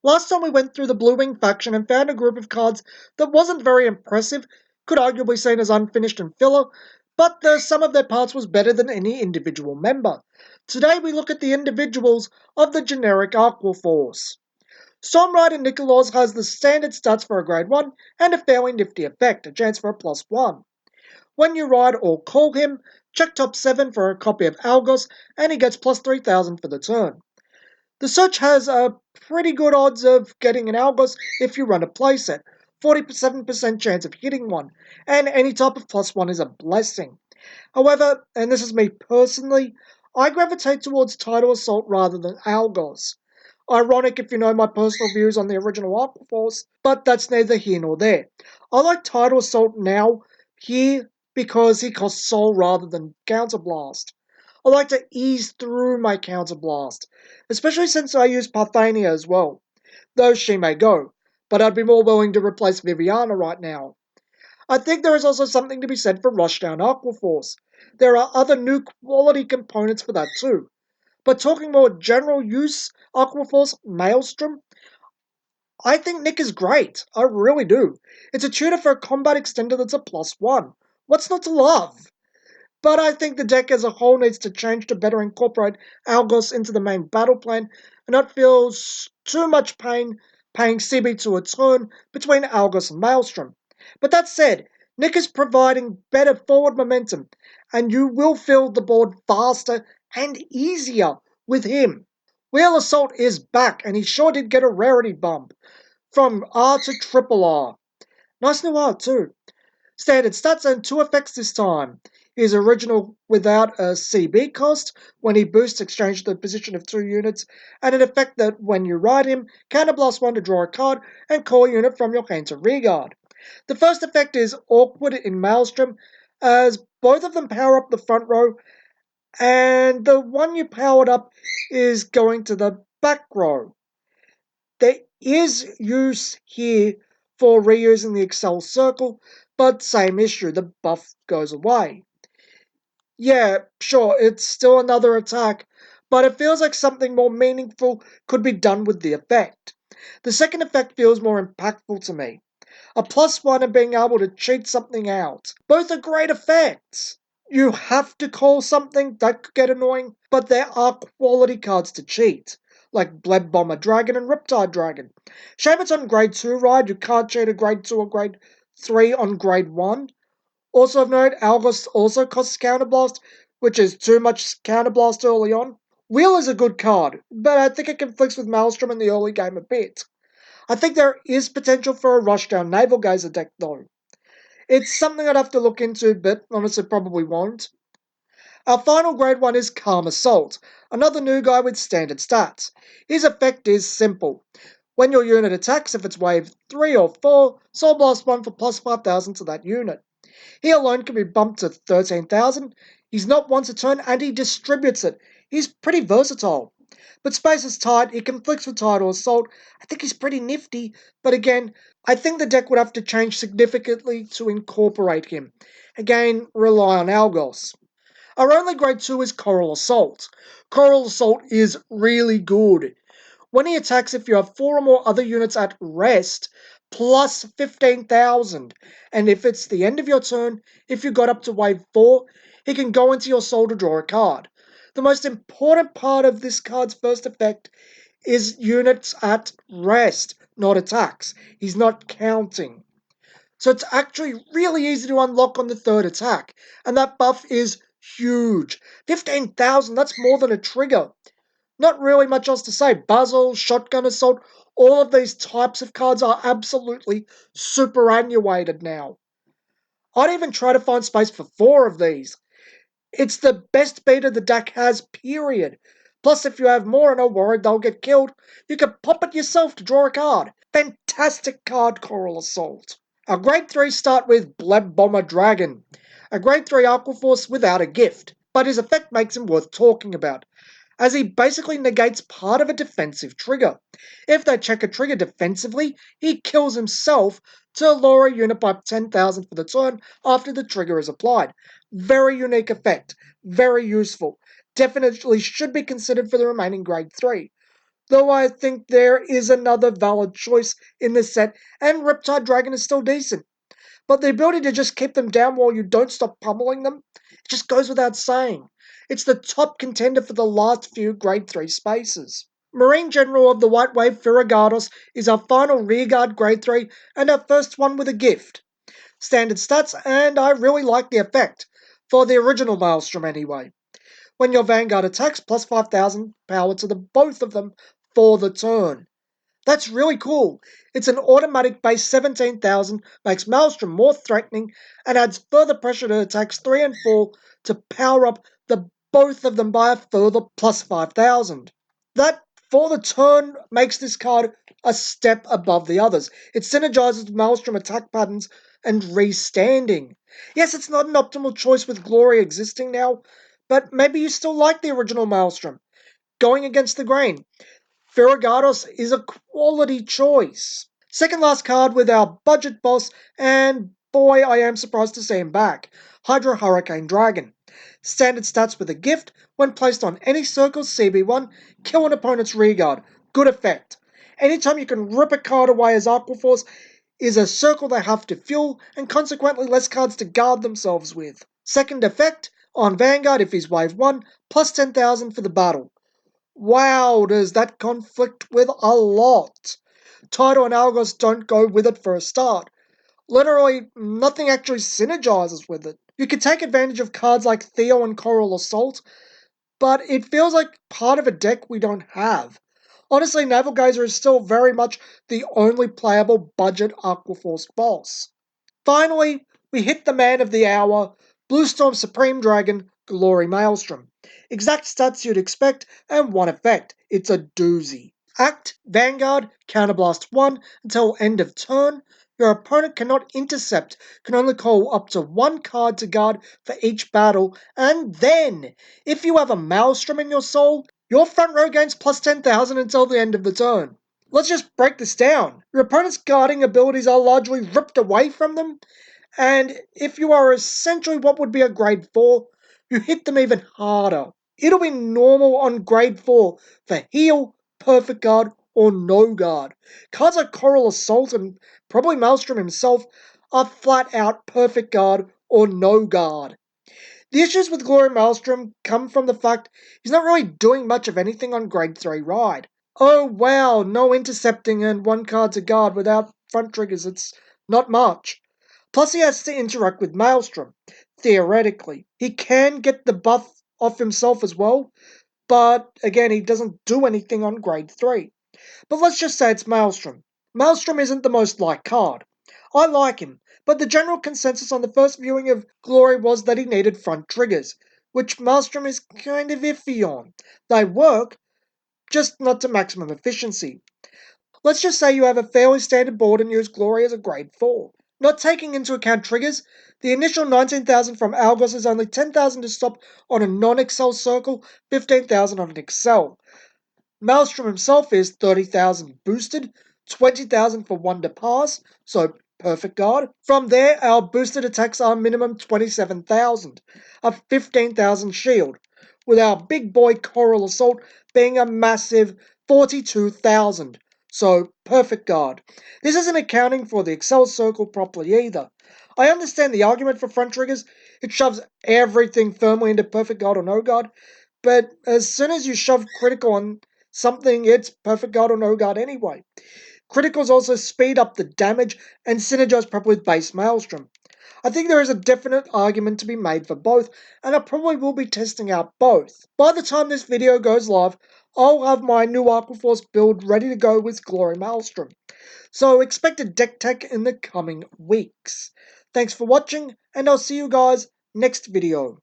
Last time we went through the Blue Wing faction and found a group of cards that wasn't very impressive, could arguably seen as unfinished and filler, but the sum of their parts was better than any individual member. Today we look at the individuals of the generic Aqua Force. Stormrider Nikolaus has the standard stats for a grade 1 and a fairly nifty effect, a chance for a +1. When you ride or call him, check top 7 for a copy of Algos and he gets +3000 for the turn. The search has a pretty good odds of getting an Algos if you run a playset, 47% chance of hitting one, and any type of +1 is a blessing. However, and this is me personally, I gravitate towards Tidal Assault rather than Algos. Ironic if you know my personal views on the original Aqua Force, but that's neither here nor there. I like Tidal Assault now, here, because he costs Soul rather than Counterblast. I like to ease through my Counterblast, especially since I use Parthenia as well, though she may go, but I'd be more willing to replace Viviana right now. I think there is also something to be said for Rushdown Aqua Force. There are other new quality components for that too. But talking more general use, Aqua Force Maelstrom, I think Nick is great. I really do. It's a tutor for a combat extender that's a +1. What's not to love? But I think the deck as a whole needs to change to better incorporate Algos into the main battle plan and not feel too much pain paying CB to a turn between Algos and Maelstrom. But that said, Nick is providing better forward momentum, and you will fill the board faster and easier with him. Wheel Assault is back, and he sure did get a rarity bump from R to triple R. Nice new art too. Standard stats and 2 effects this time. His original without a CB cost, when he boosts exchange the position of 2 units, and an effect that when you ride him, counterblast 1 to draw a card and call a unit from your hand to rearguard. The first effect is awkward in Maelstrom, as both of them power up the front row, and the one you powered up is going to the back row. There is use here for reusing the Excel circle, but same issue, the buff goes away. Yeah, sure, it's still another attack, but it feels like something more meaningful could be done with the effect. The second effect feels more impactful to me. A +1 and being able to cheat something out. Both are great effects. You have to call something, that could get annoying, but there are quality cards to cheat, like Bleb Bomber Dragon and Riptide Dragon. Shame it's on grade 2 ride, you can't cheat a grade 2 or grade 3 on grade 1. Also of note, Algos also costs Counterblast, which is too much Counterblast early on. Wheel is a good card, but I think it conflicts with Maelstrom in the early game a bit. I think there is potential for a Rushdown Naval Gazer deck though. It's something I'd have to look into, but honestly probably won't. Our final grade 1 is Calm Assault, another new guy with standard stats. His effect is simple. When your unit attacks, if it's wave 3 or 4, Soul Blast 1 for +5000 to that unit. He alone can be bumped to 13,000. He's not once a turn and he distributes it. He's pretty versatile. But space is tight, he conflicts with Tidal Assault. I think he's pretty nifty, but again, I think the deck would have to change significantly to incorporate him. Again, rely on Algos. Our only grade 2 is Coral Assault. Coral Assault is really good. When he attacks, if you have 4 or more other units at rest, plus 15,000. And if it's the end of your turn, if you got up to wave 4, he can go into your soul to draw a card. The most important part of this card's first effect is units at rest, not attacks. He's not counting. So it's actually really easy to unlock on the third attack. And that buff is huge. 15,000, that's more than a trigger. Not really much else to say. Buzzle, Shotgun Assault, all of these types of cards are absolutely superannuated now. I'd even try to find space for 4 of these. It's the best beta the deck has, period. Plus, if you have more and are worried they'll get killed, you can pop it yourself to draw a card. Fantastic card, Coral Assault. Our grade 3 start with Bleb Bomber Dragon. A grade 3 Aqua Force without a gift, but his effect makes him worth talking about, as he basically negates part of a defensive trigger. If they check a trigger defensively, he kills himself to lower a unit by 10,000 for the turn after the trigger is applied. Very unique effect, very useful. Definitely should be considered for the remaining grade 3. though I think there is another valid choice in this set, and Riptide Dragon is still decent. But the ability to just keep them down while you don't stop pummeling them, it just goes without saying. It's the top contender for the last few Grade 3 spaces. Marine General of the White Wave Ferragados is our final rearguard Grade 3 and our first one with a gift. Standard stats, and I really like the effect, for the original Maelstrom anyway. When your Vanguard attacks, plus 5,000 power to the both of them for the turn. That's really cool. It's an automatic base 17,000, makes Maelstrom more threatening, and adds further pressure to attacks 3 and 4 to power up the both of them by a further plus 5,000. That, for the turn, makes this card a step above the others. It synergizes with Maelstrom attack patterns and restanding. Yes, it's not an optimal choice with Glory existing now, but maybe you still like the original Maelstrom. Going against the grain, Ferragados is a quality choice. Second last card with our budget boss, and boy, I am surprised to see him back. Hydra Hurricane Dragon. Standard stats with a gift. When placed on any circle, CB1, kill an opponent's rearguard. Good effect. Anytime you can rip a card away as Aqua Force is a circle they have to fuel, and consequently less cards to guard themselves with. Second effect, on Vanguard if he's wave 1, plus 10,000 for the battle. Wow, does that conflict with a lot. Tidal and Algos don't go with it for a start. Literally, nothing actually synergizes with it. You can take advantage of cards like Theo and Coral Assault, but it feels like part of a deck we don't have. Honestly, Naval Gazer is still very much the only playable budget Aquaforce boss. Finally, we hit the man of the hour, Bluestorm Supreme Dragon, Glory Maelstrom. Exact stats you'd expect, and one effect. It's a doozy. Act, Vanguard, Counterblast 1 until end of turn. Your opponent cannot intercept, can only call up to one card to guard for each battle, and then, if you have a Maelstrom in your soul, your front row gains plus 10,000 until the end of the turn. Let's just break this down. Your opponent's guarding abilities are largely ripped away from them, and if you are essentially what would be a grade 4, you hit them even harder. It'll be normal on grade 4 for heal, perfect guard, or no guard. Cards like Coral Assault and probably Maelstrom himself are flat out perfect guard or no guard. The issues with Glory Maelstrom come from the fact he's not really doing much of anything on grade 3 ride. Oh wow, no intercepting and one card to guard without front triggers, it's not much. Plus he has to interact with Maelstrom, theoretically. He can get the buff off himself as well, but again, he doesn't do anything on grade 3. But let's just say it's Maelstrom. Maelstrom isn't the most liked card. I like him, but the general consensus on the first viewing of Glory was that he needed front triggers, which Maelstrom is kind of iffy on. They work, just not to maximum efficiency. Let's just say you have a fairly standard board and use Glory as a grade 4. Not taking into account triggers, the initial 19,000 from Algos is only 10,000 to stop on a non-Excel circle, 15,000 on an Excel. Maelstrom himself is 30,000 boosted, 20,000 for one to pass, so perfect guard. From there, our boosted attacks are minimum 27,000, a 15,000 shield, with our big boy Coral Assault being a massive 42,000, so perfect guard. This isn't accounting for the Excel circle properly either. I understand the argument for front triggers, it shoves everything firmly into perfect guard or no guard, but as soon as you shove critical on something, it's perfect guard or no guard anyway. Criticals also speed up the damage and synergize properly with base Maelstrom. I think there is a definite argument to be made for both, and I probably will be testing out both. By the time this video goes live, I'll have my new Aquaforce build ready to go with Glory Maelstrom. So expect a deck tech in the coming weeks. Thanks for watching, and I'll see you guys next video.